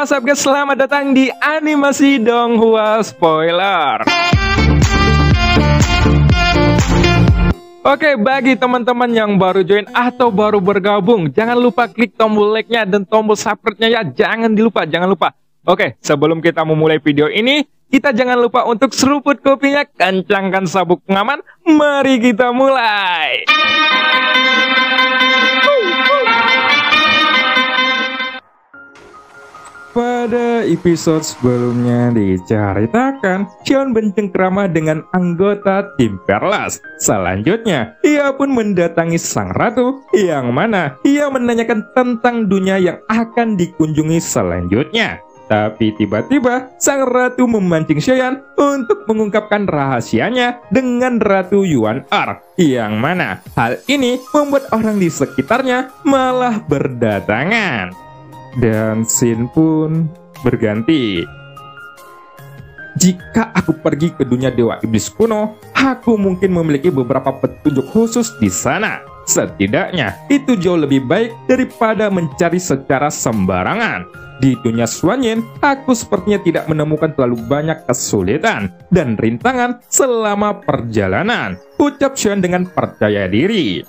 What's up guys, selamat datang di Animasi Donghua Spoiler. Oke, bagi teman-teman yang baru join atau baru bergabung, jangan lupa klik tombol like-nya dan tombol subscribe-nya ya. Jangan lupa. Oke, sebelum kita memulai video ini, kita jangan lupa untuk seruput kopinya, kencangkan sabuk pengaman. Mari kita mulai. Pada episode sebelumnya diceritakan, Xion bercengkrama dengan anggota tim Perlas. Selanjutnya, ia pun mendatangi sang ratu, yang mana ia menanyakan tentang dunia yang akan dikunjungi selanjutnya. Tapi tiba-tiba, sang ratu memancing Xion untuk mengungkapkan rahasianya dengan Ratu Yuan Er, yang mana hal ini membuat orang di sekitarnya malah berdatangan. Dan scene pun berganti. Jika aku pergi ke dunia Dewa Iblis kuno, aku mungkin memiliki beberapa petunjuk khusus di sana. Setidaknya, itu jauh lebih baik daripada mencari secara sembarangan. Di dunia Xuanyin, aku sepertinya tidak menemukan terlalu banyak kesulitan dan rintangan selama perjalanan, ucap Xion dengan percaya diri.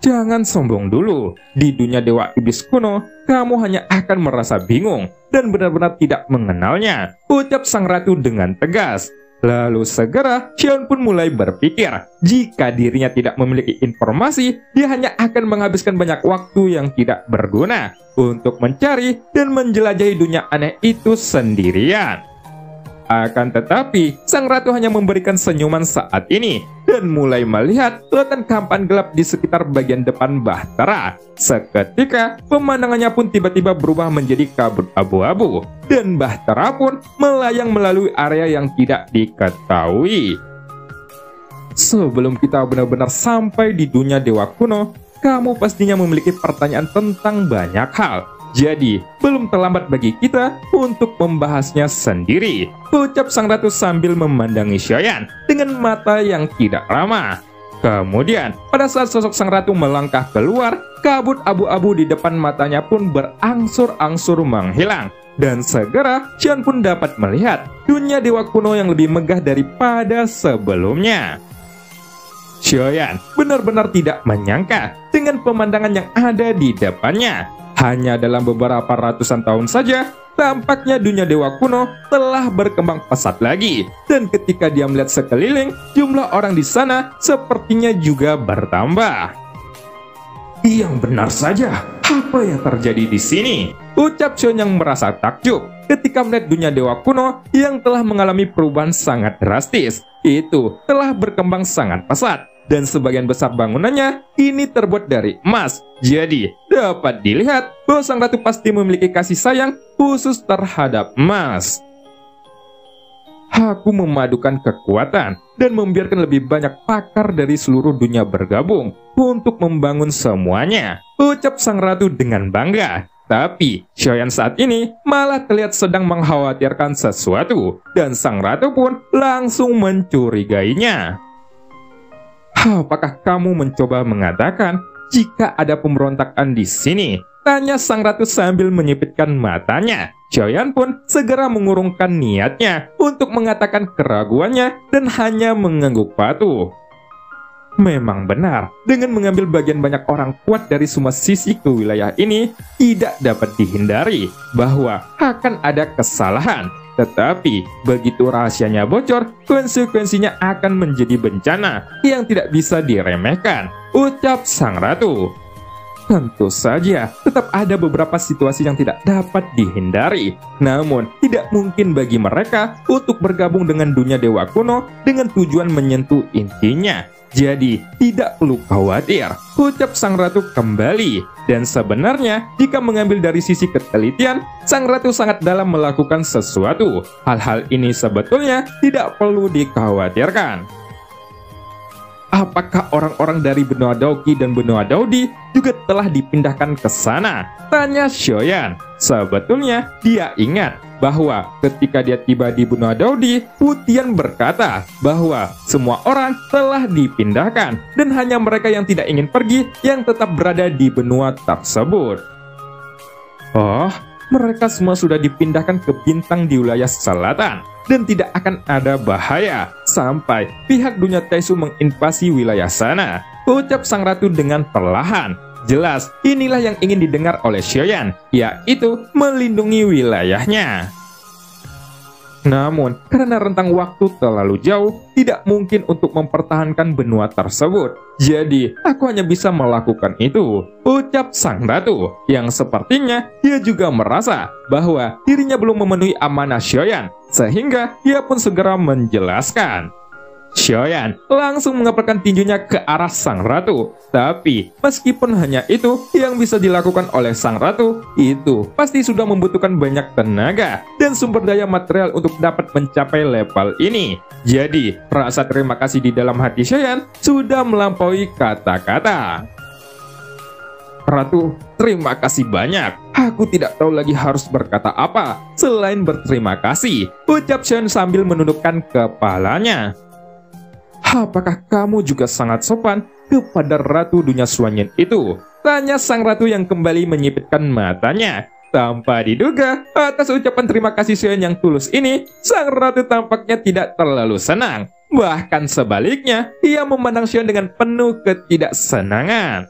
Jangan sombong dulu. Di dunia Dewa Iblis kuno, kamu hanya akan merasa bingung dan benar-benar tidak mengenalnya, ucap sang ratu dengan tegas. Lalu segera, Xion pun mulai berpikir, jika dirinya tidak memiliki informasi, dia hanya akan menghabiskan banyak waktu yang tidak berguna untuk mencari dan menjelajahi dunia aneh itu sendirian. Akan tetapi, sang ratu hanya memberikan senyuman saat ini dan mulai melihat lautan kampan gelap di sekitar bagian depan Bahtera. Seketika, pemandangannya pun tiba-tiba berubah menjadi kabut abu-abu dan Bahtera pun melayang melalui area yang tidak diketahui. Sebelum kita benar-benar sampai di dunia Dewa kuno, kamu pastinya memiliki pertanyaan tentang banyak hal. Jadi, belum terlambat bagi kita untuk membahasnya sendiri, ucap sang ratu sambil memandangi Xion dengan mata yang tidak ramah. Kemudian, pada saat sosok sang ratu melangkah keluar, kabut abu-abu di depan matanya pun berangsur-angsur menghilang. Dan segera, Xion pun dapat melihat dunia dewa kuno yang lebih megah daripada sebelumnya. Xion benar-benar tidak menyangka dengan pemandangan yang ada di depannya. Hanya dalam beberapa ratusan tahun saja, tampaknya dunia dewa kuno telah berkembang pesat lagi. Dan ketika dia melihat sekeliling, jumlah orang di sana sepertinya juga bertambah. Yang benar saja, apa yang terjadi di sini? Ucap Xion yang merasa takjub ketika melihat dunia dewa kuno yang telah mengalami perubahan sangat drastis. Itu telah berkembang sangat pesat. Dan sebagian besar bangunannya ini terbuat dari emas. Jadi, dapat dilihat bahwa sang ratu pasti memiliki kasih sayang khusus terhadap emas. Aku memadukan kekuatan dan membiarkan lebih banyak pakar dari seluruh dunia bergabung untuk membangun semuanya, ucap sang ratu dengan bangga. Tapi, Xion saat ini malah terlihat sedang mengkhawatirkan sesuatu, dan sang ratu pun langsung mencurigainya. Apakah kamu mencoba mengatakan jika ada pemberontakan di sini? Tanya sang ratu sambil menyipitkan matanya. Xion pun segera mengurungkan niatnya untuk mengatakan keraguannya dan hanya mengangguk patuh. Memang benar, dengan mengambil bagian banyak orang kuat dari semua sisi ke wilayah ini, tidak dapat dihindari bahwa akan ada kesalahan. Tetapi, begitu rahasianya bocor, konsekuensinya akan menjadi bencana yang tidak bisa diremehkan, ucap sang ratu. Tentu saja, tetap ada beberapa situasi yang tidak dapat dihindari. Namun, tidak mungkin bagi mereka untuk bergabung dengan dunia dewa kuno dengan tujuan menyentuh intinya. Jadi, tidak perlu khawatir, ucap sang ratu kembali. Dan sebenarnya, jika mengambil dari sisi ketelitian, sang ratu sangat dalam melakukan sesuatu. Hal-hal ini sebetulnya tidak perlu dikhawatirkan. Apakah orang-orang dari benua Daoqi dan benua Daodi juga telah dipindahkan ke sana? Tanya Xion. Sebetulnya, dia ingat bahwa ketika dia tiba di benua Daodi, Wu Tian berkata bahwa semua orang telah dipindahkan dan hanya mereka yang tidak ingin pergi yang tetap berada di benua tersebut. Oh, mereka semua sudah dipindahkan ke bintang di wilayah selatan, dan tidak akan ada bahaya sampai pihak dunia Taisu menginvasi wilayah sana, ucap sang ratu dengan perlahan. Jelas, inilah yang ingin didengar oleh Xiaoyan, yaitu melindungi wilayahnya. Namun, karena rentang waktu terlalu jauh, tidak mungkin untuk mempertahankan benua tersebut. Jadi, aku hanya bisa melakukan itu, ucap sang ratu, yang sepertinya dia juga merasa bahwa dirinya belum memenuhi amanah Xiaoyan, sehingga dia pun segera menjelaskan. Xiaoyan langsung mengepalkan tinjunya ke arah sang ratu. Tapi, meskipun hanya itu yang bisa dilakukan oleh sang ratu, itu pasti sudah membutuhkan banyak tenaga dan sumber daya material untuk dapat mencapai level ini. Jadi, rasa terima kasih di dalam hati Xiaoyan sudah melampaui kata-kata. Ratu, terima kasih banyak. Aku tidak tahu lagi harus berkata apa selain berterima kasih, ucap Xiaoyan sambil menundukkan kepalanya. Apakah kamu juga sangat sopan kepada Ratu Dunia Xuanyan itu? Tanya sang ratu yang kembali menyipitkan matanya. Tanpa diduga, atas ucapan terima kasih Xiaoyan yang tulus ini, sang ratu tampaknya tidak terlalu senang. Bahkan sebaliknya, ia memandang Xiaoyan dengan penuh ketidaksenangan.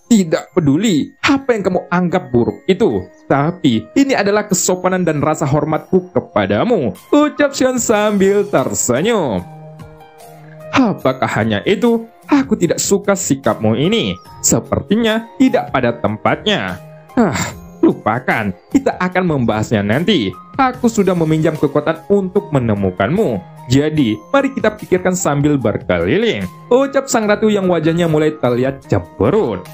Tidak peduli apa yang kamu anggap buruk itu, tapi ini adalah kesopanan dan rasa hormatku kepadamu, ucap Xiaoyan sambil tersenyum. Apakah hanya itu? Aku tidak suka sikapmu ini. Sepertinya tidak pada tempatnya. Lupakan. Kita akan membahasnya nanti. Aku sudah meminjam kekuatan untuk menemukanmu. Jadi, mari kita pikirkan sambil berkeliling, ucap sang ratu yang wajahnya mulai terlihat cemberut.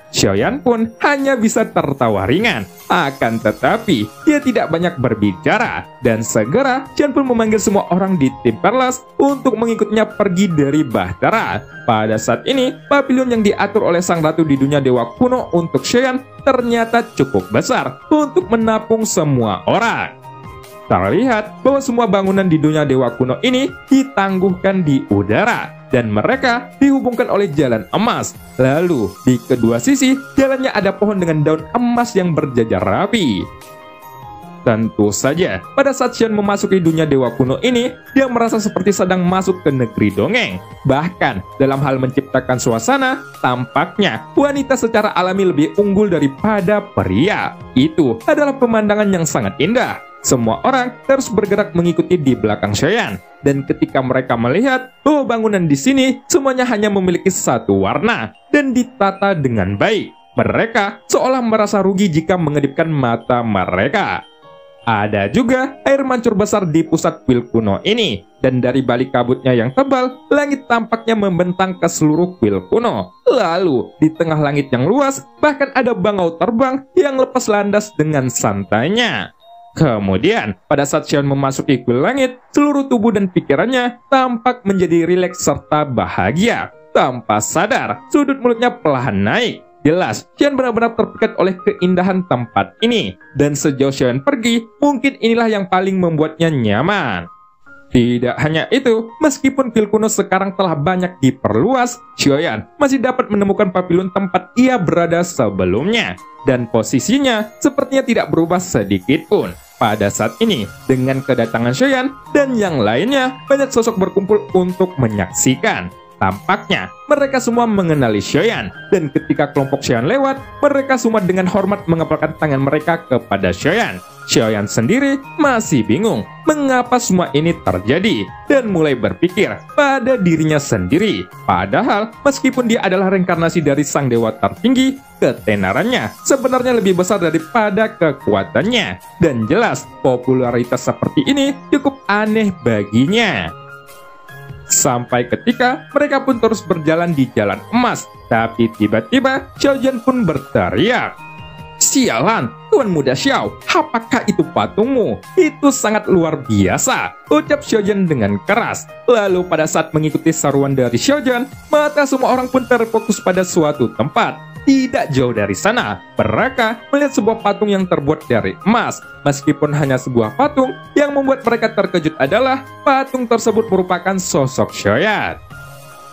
Xiaoyan pun hanya bisa tertawa ringan. Akan tetapi, dia tidak banyak berbicara. Dan segera, Xiaoyan pun memanggil semua orang di tim Perlas untuk mengikutnya pergi dari Bahtera. Pada saat ini, pavilion yang diatur oleh sang ratu di dunia dewa kuno untuk Xiaoyan ternyata cukup besar untuk menampung semua orang. Terlihat bahwa semua bangunan di dunia dewa kuno ini ditangguhkan di udara, dan mereka dihubungkan oleh jalan emas. Lalu, di kedua sisi, jalannya ada pohon dengan daun emas yang berjajar rapi. Tentu saja, pada saat Xiaoyan memasuki dunia dewa kuno ini, dia merasa seperti sedang masuk ke negeri dongeng. Bahkan, dalam hal menciptakan suasana, tampaknya wanita secara alami lebih unggul daripada pria. Itu adalah pemandangan yang sangat indah. Semua orang terus bergerak mengikuti di belakang Xiaoyan, dan ketika mereka melihat bahwa bangunan di sini semuanya hanya memiliki satu warna dan ditata dengan baik, mereka seolah merasa rugi jika mengedipkan mata mereka. Ada juga air mancur besar di pusat kuil kuno ini, dan dari balik kabutnya yang tebal, langit tampaknya membentang ke seluruh kuil kuno. Lalu, di tengah langit yang luas, bahkan ada bangau terbang yang lepas landas dengan santainya. Kemudian, pada saat Xiaoyan memasuki kuil langit, seluruh tubuh dan pikirannya tampak menjadi rileks serta bahagia. Tanpa sadar, sudut mulutnya perlahan naik. Jelas, Xiaoyan benar-benar terpikat oleh keindahan tempat ini. Dan sejauh Xiaoyan pergi, mungkin inilah yang paling membuatnya nyaman. Tidak hanya itu, meskipun kuil kuno sekarang telah banyak diperluas, Xiaoyan masih dapat menemukan pavilion tempat ia berada sebelumnya. Dan posisinya sepertinya tidak berubah sedikit pun. Pada saat ini, dengan kedatangan Xiaoyan dan yang lainnya, banyak sosok berkumpul untuk menyaksikan. Tampaknya, mereka semua mengenali Xiaoyan, dan ketika kelompok Xiaoyan lewat, mereka semua dengan hormat mengepalkan tangan mereka kepada Xiaoyan. Xiaoyan sendiri masih bingung mengapa semua ini terjadi, dan mulai berpikir pada dirinya sendiri. Padahal, meskipun dia adalah reinkarnasi dari sang dewa tertinggi, ketenarannya sebenarnya lebih besar daripada kekuatannya. Dan jelas, popularitas seperti ini cukup aneh baginya. Sampai ketika mereka pun terus berjalan di jalan emas. Tapi tiba-tiba Xiaoyan pun berteriak, "Sialan, Tuan Muda Xiao, apakah itu patungmu? Itu sangat luar biasa," ucap Xiaoyan dengan keras. Lalu pada saat mengikuti seruan dari Xiaoyan, mata semua orang pun terfokus pada suatu tempat. Tidak jauh dari sana, mereka melihat sebuah patung yang terbuat dari emas. Meskipun hanya sebuah patung, yang membuat mereka terkejut adalah patung tersebut merupakan sosok Xiaoyan.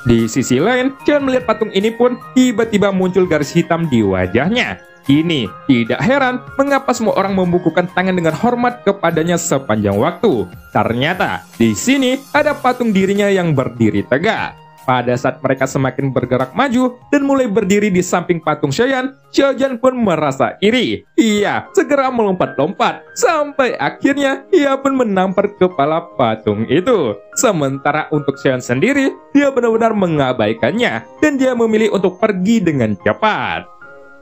Di sisi lain, Xian melihat patung ini pun tiba-tiba muncul garis hitam di wajahnya. Ini tidak heran mengapa semua orang membukukan tangan dengan hormat kepadanya sepanjang waktu. Ternyata di sini ada patung dirinya yang berdiri tegak. Pada saat mereka semakin bergerak maju dan mulai berdiri di samping patung Xiaoyan, Xiaoyan pun merasa iri. Ia segera melompat-lompat sampai akhirnya ia pun menampar kepala patung itu. Sementara untuk Xiaoyan sendiri, dia benar-benar mengabaikannya dan dia memilih untuk pergi dengan cepat.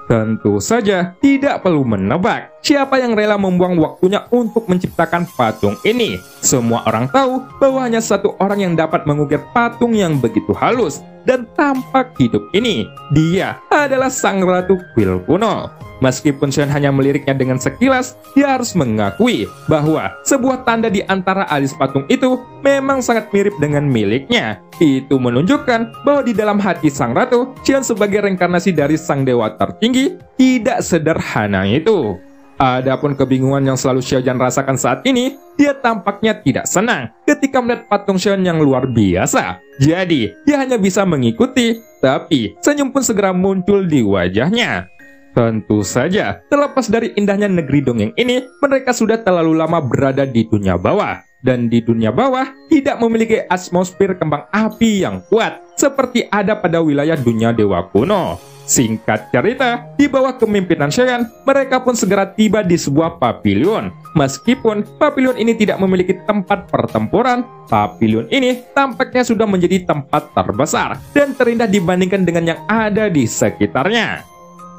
Tentu saja tidak perlu menebak siapa yang rela membuang waktunya untuk menciptakan patung ini. Semua orang tahu bahwa hanya satu orang yang dapat mengukir patung yang begitu halus dan tampak hidup ini. Dia adalah sang ratu kuil kuno. Meskipun Xian hanya meliriknya dengan sekilas, dia harus mengakui bahwa sebuah tanda di antara alis patung itu memang sangat mirip dengan miliknya. Itu menunjukkan bahwa di dalam hati sang ratu, Xian sebagai reinkarnasi dari sang dewa tertinggi tidak sederhana itu. Adapun kebingungan yang selalu Xiaoyan rasakan saat ini, dia tampaknya tidak senang ketika melihat patung Xian yang luar biasa. Jadi, dia hanya bisa mengikuti, tapi senyum pun segera muncul di wajahnya. Tentu saja, terlepas dari indahnya negeri dongeng ini, mereka sudah terlalu lama berada di dunia bawah. Dan di dunia bawah tidak memiliki atmosfer kembang api yang kuat, seperti ada pada wilayah dunia dewa kuno. Singkat cerita, di bawah kepemimpinan Xiaoyan, mereka pun segera tiba di sebuah pavilion. Meskipun pavilion ini tidak memiliki tempat pertempuran, pavilion ini tampaknya sudah menjadi tempat terbesar dan terindah dibandingkan dengan yang ada di sekitarnya.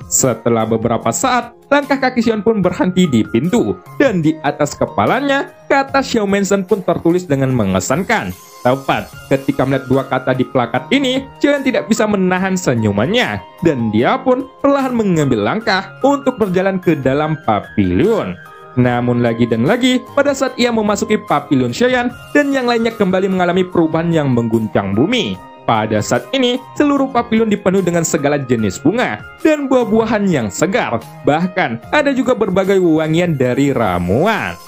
Setelah beberapa saat, langkah kaki Xiaoyan pun berhenti di pintu, dan di atas kepalanya, kata Xiao Mensen pun tertulis dengan mengesankan. Tepat ketika melihat dua kata di plakat ini, Xiaoyan tidak bisa menahan senyumannya, dan dia pun perlahan mengambil langkah untuk berjalan ke dalam pavilion. Namun lagi dan lagi, pada saat ia memasuki pavilion Xiaoyan, dan yang lainnya kembali mengalami perubahan yang mengguncang bumi. Pada saat ini, seluruh pavilion dipenuhi dengan segala jenis bunga dan buah-buahan yang segar. Bahkan, ada juga berbagai wangian dari ramuan.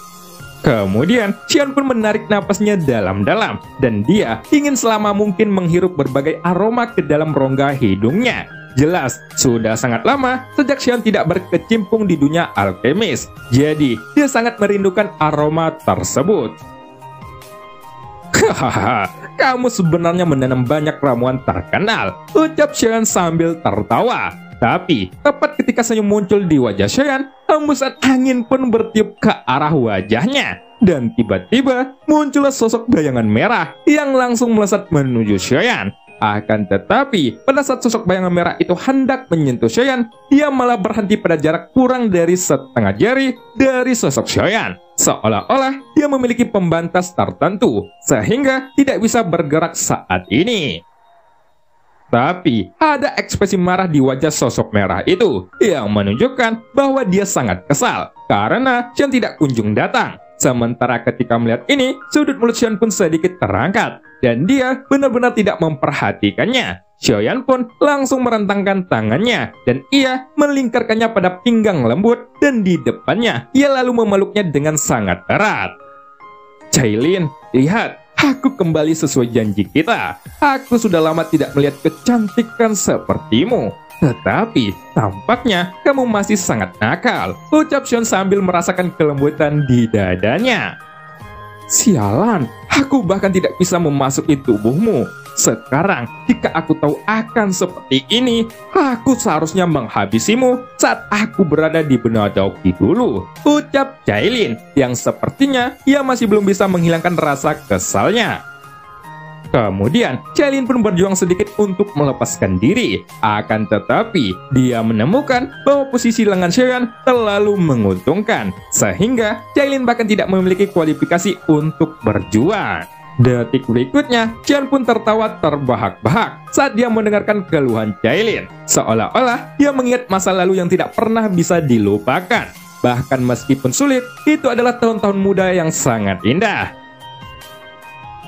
Kemudian, Xian pun menarik napasnya dalam-dalam, dan dia ingin selama mungkin menghirup berbagai aroma ke dalam rongga hidungnya. Jelas, sudah sangat lama sejak Xian tidak berkecimpung di dunia alkemis. Jadi, dia sangat merindukan aroma tersebut. Hahaha, kamu sebenarnya menanam banyak ramuan terkenal, ucap Xiaoyan sambil tertawa. Tapi, tepat ketika senyum muncul di wajah Xiaoyan, hembusan angin pun bertiup ke arah wajahnya. Dan tiba-tiba, muncullah sosok bayangan merah yang langsung melesat menuju Xiaoyan. Akan tetapi, pada saat sosok bayangan merah itu hendak menyentuh Xiaoyan, dia malah berhenti pada jarak kurang dari setengah jari dari sosok Xiaoyan. Seolah-olah dia memiliki pembatas tertentu, sehingga tidak bisa bergerak saat ini. Tapi, ada ekspresi marah di wajah sosok merah itu, yang menunjukkan bahwa dia sangat kesal, karena Xian tidak kunjung datang. Sementara ketika melihat ini, sudut mulut Xian pun sedikit terangkat, dan dia benar-benar tidak memperhatikannya. Xiaoyan pun langsung merentangkan tangannya, dan ia melingkarkannya pada pinggang lembut, dan di depannya, ia lalu memeluknya dengan sangat erat. Cailin, lihat, aku kembali sesuai janji kita. Aku sudah lama tidak melihat kecantikan sepertimu. Tetapi, tampaknya kamu masih sangat nakal, ucap Xian sambil merasakan kelembutan di dadanya. Sialan, aku bahkan tidak bisa memasuki tubuhmu. Sekarang, jika aku tahu akan seperti ini, aku seharusnya menghabisimu saat aku berada di benua Daoqi dulu, ucap Cailin, yang sepertinya ia masih belum bisa menghilangkan rasa kesalnya. Kemudian, Cailin pun berjuang sedikit untuk melepaskan diri. Akan tetapi, dia menemukan bahwa posisi lengan Xiaoyan terlalu menguntungkan, sehingga Cailin bahkan tidak memiliki kualifikasi untuk berjuang. Detik berikutnya, Xian pun tertawa terbahak-bahak saat dia mendengarkan keluhan Cailin. Seolah-olah dia mengingat masa lalu yang tidak pernah bisa dilupakan. Bahkan meskipun sulit, itu adalah tahun-tahun muda yang sangat indah.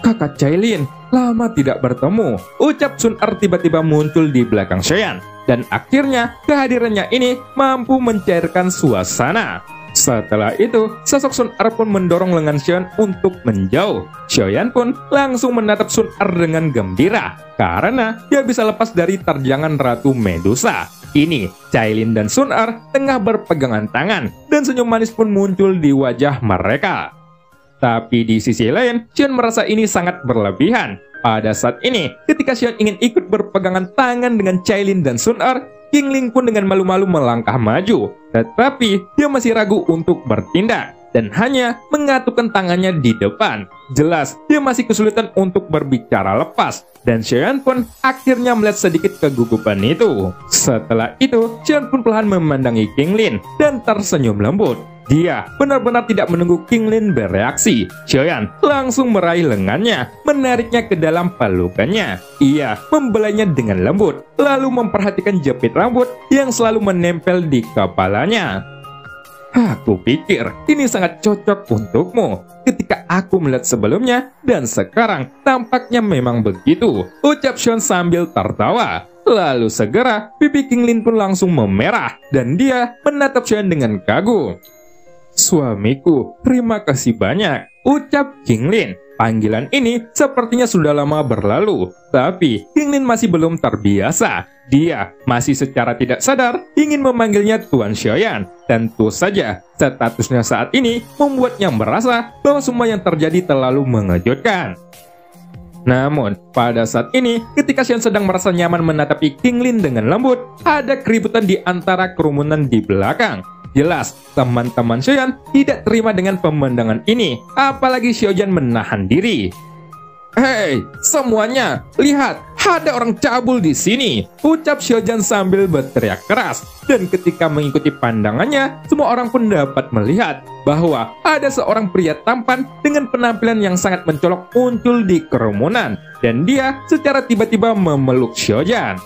Kakak Cailin, lama tidak bertemu, ucap Sun Er tiba-tiba muncul di belakang Xian. Dan akhirnya kehadirannya ini mampu mencairkan suasana. Setelah itu, sosok Sun Er pun mendorong lengan Xiaoyan untuk menjauh. Xiaoyan pun langsung menatap Sun Er dengan gembira, karena dia bisa lepas dari terjangan Ratu Medusa. Kini, Cailin dan Sun Er tengah berpegangan tangan, dan senyum manis pun muncul di wajah mereka. Tapi di sisi lain, Xion merasa ini sangat berlebihan. Pada saat ini, ketika Xion ingin ikut berpegangan tangan dengan Cailin dan Sun Er, Qingling pun dengan malu-malu melangkah maju, tetapi dia masih ragu untuk bertindak dan hanya mengatupkan tangannya di depan. Jelas, dia masih kesulitan untuk berbicara lepas, dan Xiaoyan pun akhirnya melihat sedikit kegugupan itu. Setelah itu, Xiaoyan pun perlahan memandangi Qingling dan tersenyum lembut. Dia benar-benar tidak menunggu Qingling bereaksi. Xiaoyan langsung meraih lengannya, menariknya ke dalam pelukannya. Ia membelainya dengan lembut, lalu memperhatikan jepit rambut yang selalu menempel di kepalanya. Aku pikir ini sangat cocok untukmu. Ketika aku melihat sebelumnya dan sekarang tampaknya memang begitu, ucap Xion sambil tertawa. Lalu segera pipi Qingling pun langsung memerah dan dia menatap Xion dengan kagum. Suamiku, terima kasih banyak, ucap Qingling. Panggilan ini sepertinya sudah lama berlalu, tapi Qingling masih belum terbiasa. Dia masih secara tidak sadar ingin memanggilnya Tuan Xiaoyan. Tentu saja, statusnya saat ini membuatnya merasa bahwa semua yang terjadi terlalu mengejutkan. Namun, pada saat ini, ketika Xion sedang merasa nyaman menatapi Qingling dengan lembut, ada keributan di antara kerumunan di belakang. Jelas, teman-teman Xiaoyan tidak terima dengan pemandangan ini, apalagi Xiaoyan menahan diri. Hei, semuanya, lihat, ada orang cabul di sini, ucap Xiaoyan sambil berteriak keras. Dan ketika mengikuti pandangannya, semua orang pun dapat melihat bahwa ada seorang pria tampan dengan penampilan yang sangat mencolok muncul di kerumunan. Dan dia secara tiba-tiba memeluk Xiaoyan.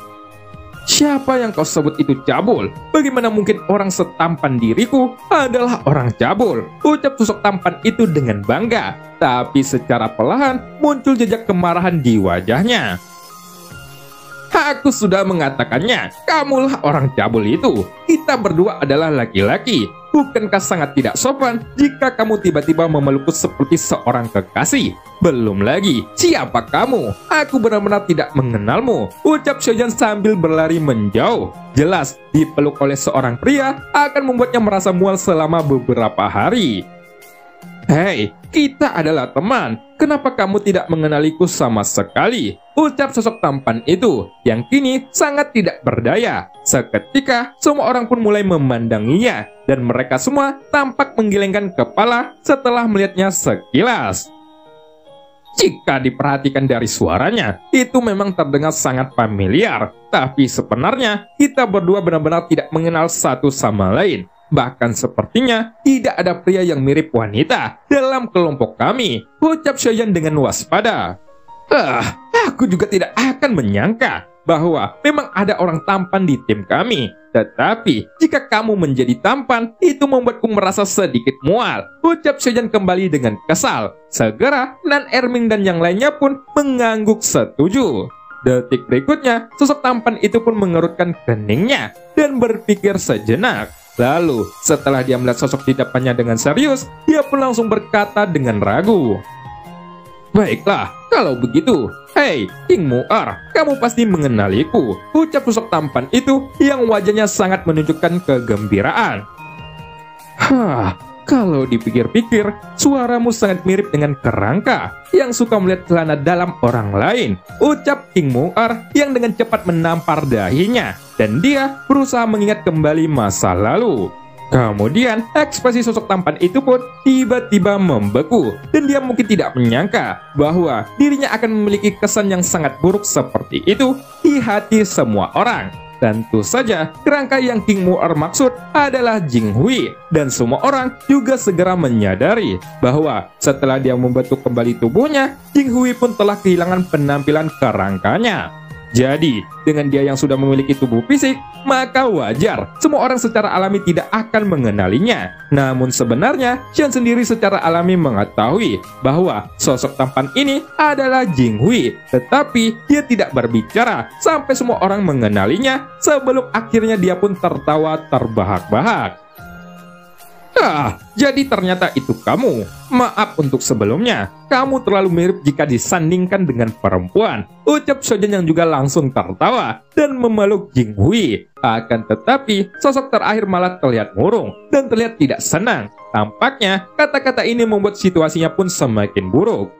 Siapa yang kau sebut itu cabul? Bagaimana mungkin orang setampan diriku adalah orang cabul? Ucap sosok tampan itu dengan bangga. Tapi secara perlahan muncul jejak kemarahan di wajahnya. Aku sudah mengatakannya, kamulah orang cabul itu. Kita berdua adalah laki-laki. Bukankah sangat tidak sopan jika kamu tiba-tiba memelukku seperti seorang kekasih? Belum lagi, siapa kamu? Aku benar-benar tidak mengenalmu, ucap Xiaoyan sambil berlari menjauh. Jelas, dipeluk oleh seorang pria akan membuatnya merasa mual selama beberapa hari. Hei, kita adalah teman. Kenapa kamu tidak mengenaliku sama sekali? Ucap sosok tampan itu, yang kini sangat tidak berdaya. Seketika, semua orang pun mulai memandanginya, dan mereka semua tampak menggelengkan kepala setelah melihatnya sekilas. Jika diperhatikan dari suaranya, itu memang terdengar sangat familiar. Tapi sebenarnya, kita berdua benar-benar tidak mengenal satu sama lain. Bahkan sepertinya tidak ada pria yang mirip wanita dalam kelompok kami, ucap Xiaoyan dengan waspada. Aku juga tidak akan menyangka bahwa memang ada orang tampan di tim kami. Tetapi jika kamu menjadi tampan, itu membuatku merasa sedikit mual, ucap Xiaoyan kembali dengan kesal. Segera Nan Erming dan yang lainnya pun mengangguk setuju. Detik berikutnya, sosok tampan itu pun mengerutkan keningnya dan berpikir sejenak. Lalu, setelah dia melihat sosok di depannya dengan serius, dia pun langsung berkata dengan ragu. Baiklah, kalau begitu. Hei, King Mu'er, kamu pasti mengenaliku, ucap sosok tampan itu yang wajahnya sangat menunjukkan kegembiraan. Kalau dipikir-pikir, suaramu sangat mirip dengan kerangka yang suka melihat celana dalam orang lain, ucap King Mu'er yang dengan cepat menampar dahinya, dan dia berusaha mengingat kembali masa lalu. Kemudian, ekspresi sosok tampan itu pun tiba-tiba membeku, dan dia mungkin tidak menyangka bahwa dirinya akan memiliki kesan yang sangat buruk seperti itu di hati semua orang. Tentu saja, kerangka yang King Mu'er maksud adalah Jing Hui, dan semua orang juga segera menyadari bahwa setelah dia membentuk kembali tubuhnya, Jing Hui pun telah kehilangan penampilan kerangkanya. Jadi, dengan dia yang sudah memiliki tubuh fisik, maka wajar semua orang secara alami tidak akan mengenalinya. Namun sebenarnya, Xian sendiri secara alami mengetahui bahwa sosok tampan ini adalah Jing Hui. Tetapi, dia tidak berbicara sampai semua orang mengenalinya sebelum akhirnya dia pun tertawa terbahak-bahak. Jadi ternyata itu kamu. Maaf untuk sebelumnya, kamu terlalu mirip jika disandingkan dengan perempuan, ucap Shojin yang juga langsung tertawa dan memeluk Jinghui. Akan tetapi, sosok terakhir malah terlihat murung dan terlihat tidak senang. Tampaknya, kata-kata ini membuat situasinya pun semakin buruk.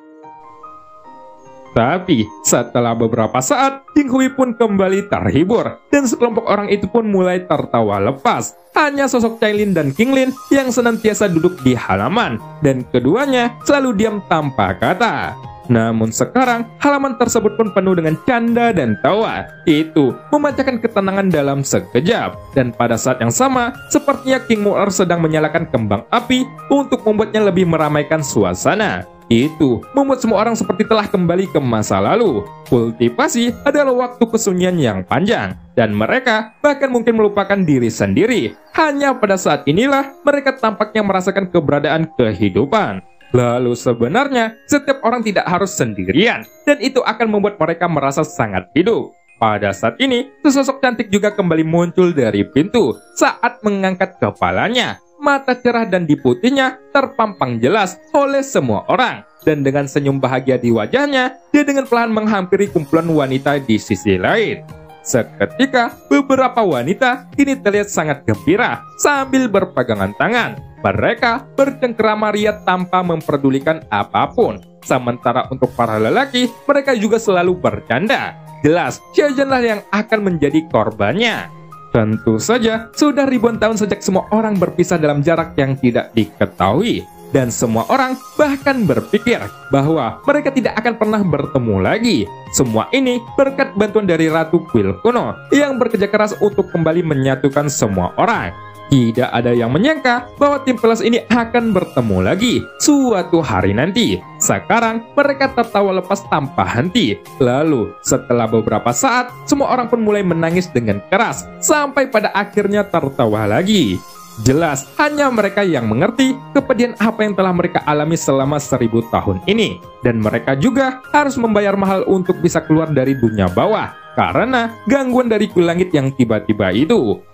Tapi, setelah beberapa saat, Jinghui pun kembali terhibur, dan sekelompok orang itu pun mulai tertawa lepas. Hanya sosok Cailin dan Qinglin yang senantiasa duduk di halaman, dan keduanya selalu diam tanpa kata. Namun sekarang, halaman tersebut pun penuh dengan canda dan tawa. Itu memancarkan ketenangan dalam sekejap. Dan pada saat yang sama, sepertinya King Mu'er sedang menyalakan kembang api untuk membuatnya lebih meramaikan suasana. Itu membuat semua orang seperti telah kembali ke masa lalu. Kultivasi adalah waktu kesunyian yang panjang, dan mereka bahkan mungkin melupakan diri sendiri. Hanya pada saat inilah mereka tampaknya merasakan keberadaan kehidupan. Lalu sebenarnya setiap orang tidak harus sendirian, dan itu akan membuat mereka merasa sangat hidup. Pada saat ini, sesosok cantik juga kembali muncul dari pintu saat mengangkat kepalanya. Mata cerah dan diputihnya terpampang jelas oleh semua orang. Dan dengan senyum bahagia di wajahnya, dia dengan perlahan menghampiri kumpulan wanita di sisi lain. Seketika, beberapa wanita kini terlihat sangat gembira sambil berpegangan tangan. Mereka bercengkerama ria tanpa memperdulikan apapun. Sementara untuk para lelaki, mereka juga selalu bercanda. Jelas, Xiaoyan yang akan menjadi korbannya. Tentu saja, sudah ribuan tahun sejak semua orang berpisah dalam jarak yang tidak diketahui. Dan semua orang bahkan berpikir bahwa mereka tidak akan pernah bertemu lagi. Semua ini berkat bantuan dari Ratu Kuil kuno yang bekerja keras untuk kembali menyatukan semua orang. Tidak ada yang menyangka bahwa tim pelas ini akan bertemu lagi suatu hari nanti. Sekarang mereka tertawa lepas tanpa henti. Lalu setelah beberapa saat, semua orang pun mulai menangis dengan keras sampai pada akhirnya tertawa lagi. Jelas hanya mereka yang mengerti kepedihan apa yang telah mereka alami selama 1000 tahun ini. Dan mereka juga harus membayar mahal untuk bisa keluar dari dunia bawah karena gangguan dari kuil langit yang tiba-tiba itu.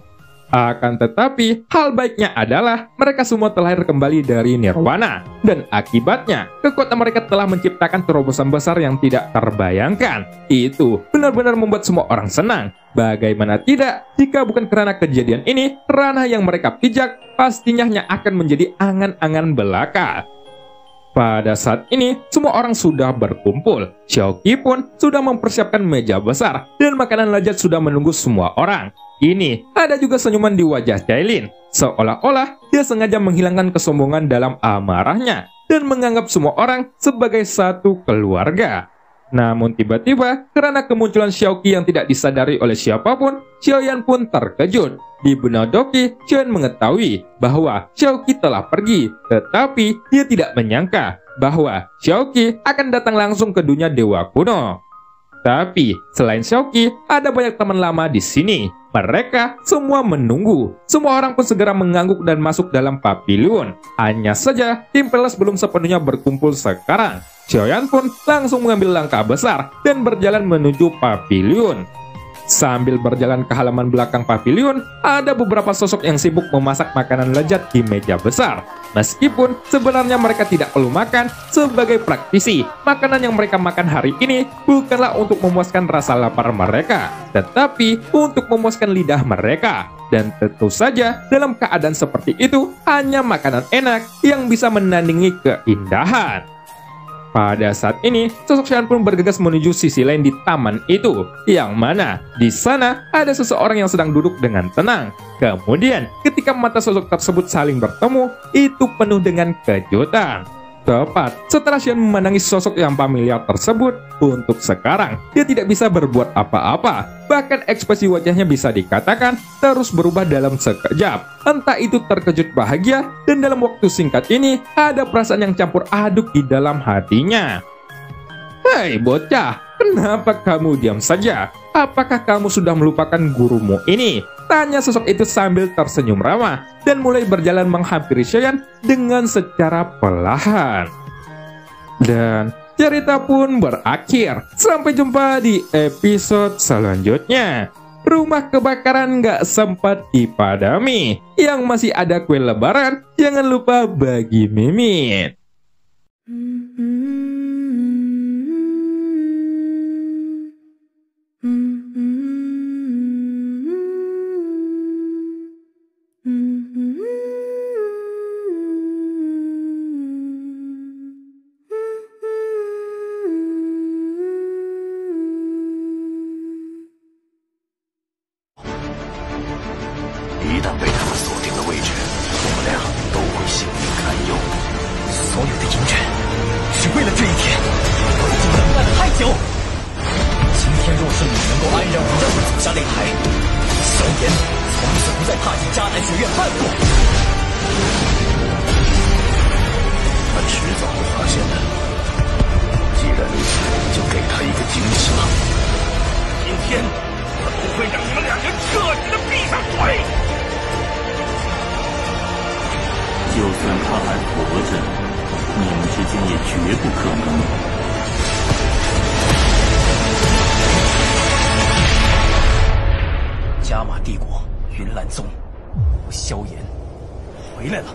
Akan tetapi, hal baiknya adalah mereka semua terlahir kembali dari Nirwana. Dan akibatnya, kekuatan mereka telah menciptakan terobosan besar yang tidak terbayangkan. Itu benar-benar membuat semua orang senang. Bagaimana tidak, jika bukan karena kejadian ini, ranah yang mereka pijak pastinya hanya akan menjadi angan-angan belaka. Pada saat ini, semua orang sudah berkumpul. Xiaoqi pun sudah mempersiapkan meja besar, dan makanan lezat sudah menunggu semua orang. Ini ada juga senyuman di wajah Cailin, seolah-olah dia sengaja menghilangkan kesombongan dalam amarahnya dan menganggap semua orang sebagai satu keluarga. Namun tiba-tiba, karena kemunculan Xiaoqi yang tidak disadari oleh siapapun, Xiaoyan pun terkejut. Di benak Doki, Xiaoyan mengetahui bahwa Xiaoqi telah pergi, tetapi dia tidak menyangka bahwa Xiaoqi akan datang langsung ke dunia dewa kuno. Tapi, selain Xiaoqi, ada banyak teman lama di sini. Mereka semua menunggu. Semua orang pun segera mengangguk dan masuk dalam pavilion. Hanya saja, tim pelas belum sepenuhnya berkumpul sekarang. Xiaoyan pun langsung mengambil langkah besar dan berjalan menuju pavilion. Sambil berjalan ke halaman belakang pavilion, ada beberapa sosok yang sibuk memasak makanan lezat di meja besar. Meskipun sebenarnya mereka tidak perlu makan, sebagai praktisi, makanan yang mereka makan hari ini bukanlah untuk memuaskan rasa lapar mereka, tetapi untuk memuaskan lidah mereka. Dan tentu saja, dalam keadaan seperti itu, hanya makanan enak yang bisa menandingi keindahan. Pada saat ini, sosok Xiaoyan pun bergegas menuju sisi lain di taman itu, yang mana di sana ada seseorang yang sedang duduk dengan tenang. Kemudian, ketika mata sosok tersebut saling bertemu, itu penuh dengan kejutan. Tepat setelah Xiaoyan memandangi sosok yang familiar tersebut, untuk sekarang dia tidak bisa berbuat apa-apa. Bahkan ekspresi wajahnya bisa dikatakan terus berubah dalam sekejap. Entah itu terkejut bahagia, dan dalam waktu singkat ini ada perasaan yang campur aduk di dalam hatinya. Hei bocah, kenapa kamu diam saja? Apakah kamu sudah melupakan gurumu ini? Tanya sosok itu sambil tersenyum ramah dan mulai berjalan menghampiri Xiaoyan dengan secara perlahan. Dan cerita pun berakhir. Sampai jumpa di episode selanjutnya. rumah kebakaran nggak sempat dipadami. Yang masih ada kue lebaran, jangan lupa bagi Mimin.一旦被他们锁定了位置，我们俩都会性命堪忧。所有的阴阵是为了这一天，我已经等待了太久。今天若是你能够安然无恙地走下擂台，萧炎从此不再踏进迦南学院半步。他迟早会发现的。既然如此，就给他一个惊喜吧。今天我不会让你们两人彻底的闭上嘴。就算他还活着，你们之间也绝不可能。加玛帝国云岚宗，我萧炎回来了。